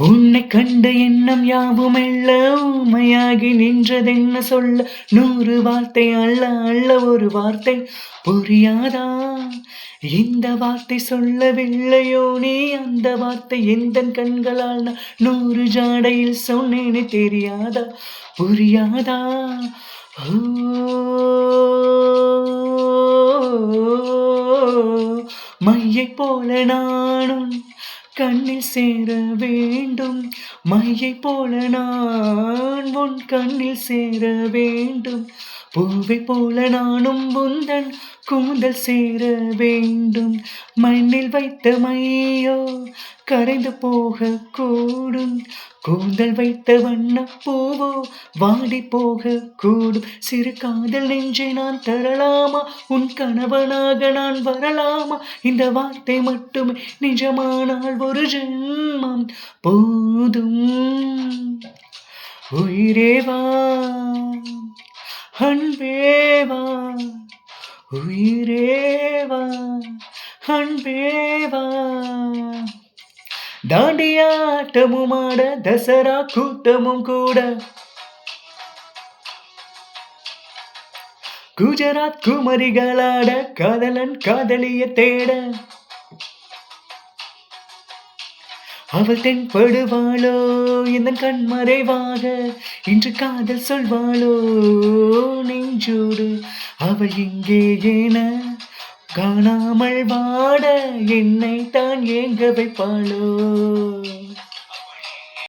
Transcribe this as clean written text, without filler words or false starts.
உன்னை கண்ட எண்ணம் யாவும் எல்ல ஊமையாகி நின்றதென்ன சொல்ல 100 வார்த்தை அல்ல அல்ல ஒரு வார்த்தை புரியாதா இந்த வார்த்தை சொல்லவில்லையோ நீ அந்த வார்த்தை எந்தன் கண்களால் நான் 100 ஜாடையில் சொன்னேனே தெரியாதா புரியாதா ஓ மையைப் போல நானும் கண்ணில் சேர வேண்டும் மையைப் போல நான் உன் கண்ணில் சேர வேண்டும் பூவைப் போல நானும் உந்தன் கூந்தல் சேர வேண்டும் மண்ணில் வைத்த மையோ கரைந்து போக கூடும் கூந்தல் வைத்த வண்ணப் பூவோ வாடி போக கூடும் சிறு காதல் நெஞ்சை நான் தரலாமா உன் கணவனாக நான் வரலாமா இந்த வார்த்தை மட்டுமே நிஜமானால் ஒரு ஜென்மம் போதும் உயிரேவா அன்பேவா உயிரேவா அன்பேவா தாண்டியாட்டமும் ஆட தசரா கூட்டமும் கூட குஜராத் குமரிகளாட காதலன் காதலிய தேட அவள் தென்படுவாளோ இந்த கண் மறைவாக இன்று காதல் சொல்வாளோ நெஞ்சோடு அவள் இங்கே என காணாமல் வாட என்னை தான் ஏங்க வைப்பாளோ